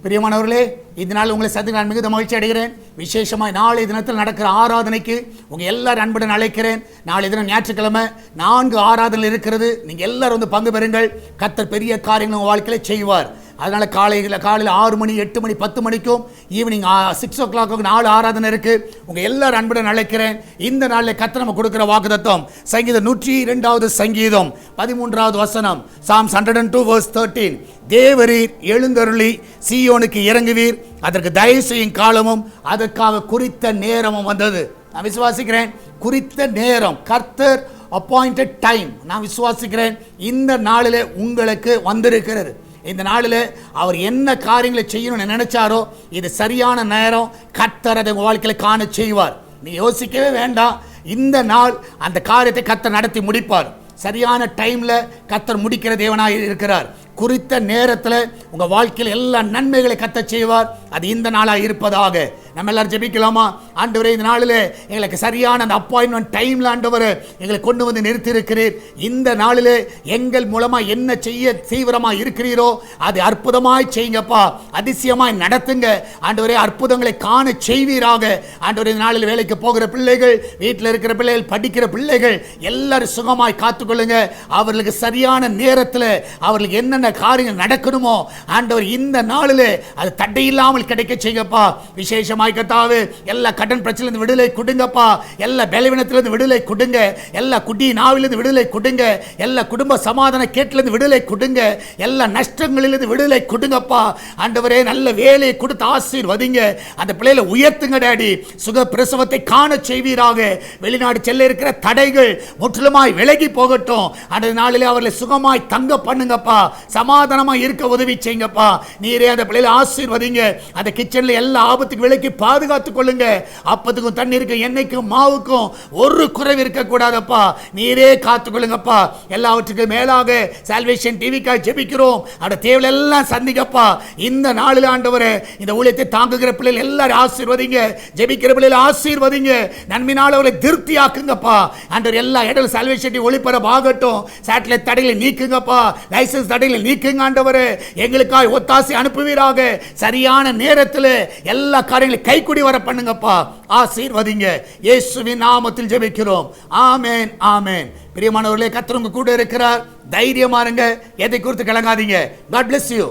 பிரியமானவர்களே, இந்த நாள் உங்களை சந்திக்க நான் மிகுந்த மகிழ்ச்சி அடைகிறேன். விசேஷமாக நாளை தினத்தில் நடக்கிற ஆராதனைக்கு உங்கள் எல்லாரும் அன்புடன் அழைக்கிறேன். நாளை தினம் ஞாயிற்றுக்கிழமை 4 ஆராதனை இருக்கிறது. நீங்கள் எல்லாரும் வந்து பங்கு பெறுங்கள். கர்த்தர் பெரிய காரியங்கள் உங்கள் வாழ்க்கையில் செய்வார். அதனால் காலையில் 6 மணி, 8 மணி, 10 மணிக்கும் ஈவினிங் 6 o'clock 4 ஆராதனை இருக்குது. உங்கள் எல்லாரும் அன்புடன் அழைக்கிறேன். இந்த நாளில் கர்த்தர் நம்ம கொடுக்குற வாக்குத்தத்தம் சங்கீதம் 102வது சங்கீதம் 13வது வசனம், Psalms 102 verse 13. தேவரீர் எழுந்தருளி சீயோனுக்கு இறங்குவீர், அதற்கு தயவு செய்யும் காலமும் அதற்காக குறித்த நேரமும் வந்தது. நான் விசுவாசிக்கிறேன், குறித்த நேரம், கர்த்தர் அப்பாயிண்டட் டைம், நான் விசுவாசிக்கிறேன் இந்த நாளில் உங்களுக்கு வந்திருக்கிறது. இந்த நாளில் அவர் என்ன காரியங்களை செய்யணும்னு நினைச்சாரோ இது சரியான நேரம். கர்த்தர் அதை உங்கள் வாழ்க்கையில் காண செய்வார். நீ யோசிக்கவே வேண்டாம். இந்த நாள் அந்த காரியத்தை கர்த்தர் நடத்தி முடிப்பார். சரியான டைமில் கர்த்தர் முடிக்கிற தேவனாக இருக்கிறார். குறித்த நேரத்தில் உங்கள் வாழ்க்கையில் எல்லா நன்மைகளை கர்த்தர் செய்வார். அது இந்த நாளாக இருப்பதாக நம்ம எல்லாரும் ஜெபிக்கலாமா? ஆண்டவரே, இந்த நாளில் எங்களுக்கு சரியான அந்த அப்பாயின்மெண்ட் டைமில் ஆண்டவர் எங்களை கொண்டு வந்து நிறுத்தியிருக்கிறீர். இந்த நாளில் எங்கள் மூலமாக என்ன செய்ய தீவிரமாக இருக்கிறீரோ அதை அற்புதமாய் செய்யுங்கப்பா, அதிசயமாய் நடத்துங்க ஆண்டவரே. அற்புதங்களை காண செய்வீராக ஆண்டவரே. இந்த நாளில் வேலைக்கு போகிற பிள்ளைகள், வீட்டில் இருக்கிற பிள்ளைகள், படிக்கிற பிள்ளைகள் எல்லாரும் சுகமாய் காத்துக்கொள்ளுங்க. அவர்களுக்கு சரியான நேரத்தில் அவர்களுக்கு என்னென்ன காரியங்கள் நடக்கணுமோ ஆண்டவர் இந்த நாளில் அது தடையில்லாமல் கிடைக்க செய்யுங்கப்பா. விசேஷமாக கர்த்தாவே, எல்லா கடன் பிரச்சனையிலிருந்து விடுதலை கொடுங்கப்பா. எல்லா பலவீனத்திலிருந்து விடுதலை கொடுங்க. எல்லா குடி நாவிலிருந்து விடுதலை கொடுங்க. எல்லா குடும்ப சமாதான கேட்டிலிருந்து விடுதலை கொடுங்க. எல்லா நஷ்டங்களிலிருந்து விடுதலை கொடுங்கப்பா ஆண்டவரே. நல்ல வேலையை கொடுத்து ஆசீர்வதிங்க. அந்த பிள்ளைகளை உயர்த்துங்க டாடி. சுக பிரசவத்தை காண செய்வீராக. வெளிநாடு செல்ல இருக்கிற தடைகள் முற்றிலுமாய் விலகி போகட்டும். அந்த நாளிலே அவர்களை சுகமாய் தங்க பண்ணுங்கப்பா. சமாதானமாய் இருக்க உதவி செய்யுங்கப்பா. நீரே அந்த பிள்ளைகளை ஆசீர்வதிங்க. அந்த கிச்சன்ல எல்லா ஆபத்துக்கு விலக்கி பாதுகாத்துக் கொள்ளுங்க. அப்பத்துக்கும் தண்ணீருக்கும் எண்ணெய்க்கும் மாவுக்கும் ஒரு குறைவு இருக்க கூடாதப்பா. நீரே காத்துக்கொள்ளுங்கப்பா. எல்லாவற்றுக்கும் மேலாக சால்வேஷன் டிவிக்காக ஜெபிக்கிறோம். அந்த தேவைகள் எல்லாம் சந்திக்கப்பா. இந்த நாளில் ஆண்டவரே, இந்த ஊழியத்தை தாங்குகிற பிள்ளைகள் எல்லாரும் ஆசீர்வதிங்க. ஜெபிக்கிற பிள்ளைகளை ஆசீர்வதிங்க. நன்மையினால் அவர்களை திருப்தி ஆக்குங்கப்பா. ஆண்டவர் எல்லா இடத்துல சால்வேஷன் டிவி ஒளிபரப்பு ஆகட்டும். சேட்டலைட் தடைகளை நீக்குங்கப்பா. லைசன்ஸ் தடைகளை நீக்குங்க ஆண்டவரே. எங்களுக்காக ஒத்தாசை அனுப்புவீராக. சரியான நேரத்தில் எல்லா காரியங்களை கைக்குடி வர பண்ணுங்கப்பா. ஆசீர்வதிங்க. இயேசுவின் நாமத்தில் ஜெபிக்கிறோம். ஆமென், ஆமென். பிரியமானவர்களே, கர்த்தர் உங்க கூட இருக்கிறார். தைரியமா இருங்க. எதை குறித்து கலங்காதீங்க. God bless you.